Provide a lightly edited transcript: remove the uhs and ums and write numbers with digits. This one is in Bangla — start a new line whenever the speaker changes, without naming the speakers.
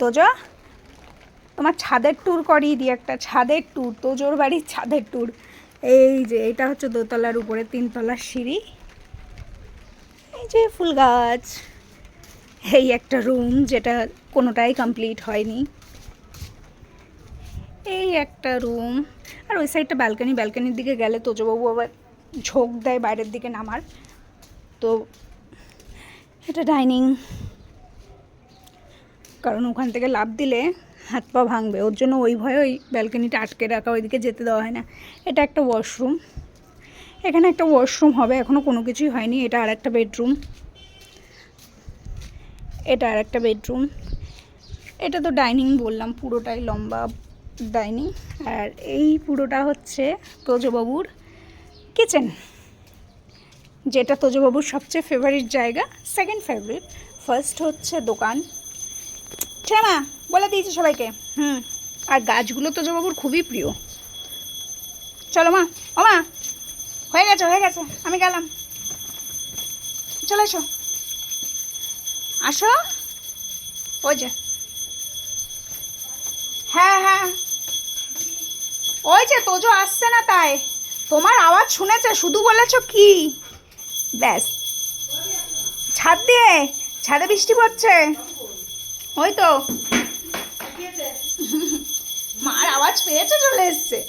তোজো তোমার ছাদের ট্যুর করিয়ে দিই, একটা ছাদের ট্যুর, তোজোর বাড়ির ছাদের ট্যুর। এই যে এটা হচ্ছে দোতলার উপরে 3 তলার সিঁড়ি, এই যে ফুল গাছ, এই একটা রুম যেটা কোনোটাই কমপ্লিট হয়নি, এই একটা রুম, আর ওই সাইডটা ব্যালকানি। ব্যালকানির দিকে গেলে তোজোবাবু আবার ঝোঁক দেয় বাইরের দিকে নামার। তো এটা ডাইনিং, কারণ ওখান থেকে লাফ দিলে হাত পা ভাঙবে, ওর জন্য ওই ভয়ে ওই ব্যালকানিটা আটকে রাখা, ওইদিকে যেতে দেওয়া হয় না। এটা একটা ওয়াশরুম, এখানে একটা ওয়াশরুম হবে, এখনও কোনো কিছুই হয়নি। এটা আর একটা বেডরুম, এটা আর একটা বেডরুম। এটা তো ডাইনিং বললাম, পুরোটাই লম্বা ডাইনিং। আর এই পুরোটা হচ্ছে তোজোবাবুর কিচেন, যেটা তোজোবাবুর সবচেয়ে ফেভারিট জায়গা, সেকেন্ড ফেভারিট। ফার্স্ট হচ্ছে দোকান, মা বলে দিয়েছি সবাইকে। আর গাছগুলো তোজোবাবুর খুবই প্রিয়। চলো মা, ও মা, হয়ে গেছে হয়ে গেছে, আমি গেলাম, চলে এসো, আসো। ওই যে, হ্যাঁ হ্যাঁ, ওই যে তোজো আসছে না, তাই তোমার আওয়াজ শুনেছে, শুধু বলেছ কি ব্যাস। ছাদ দিয়ে, ছাদে বৃষ্টি পড়ছে, ওই তো মার আওয়াজ পেয়েছে, চলে এসছে।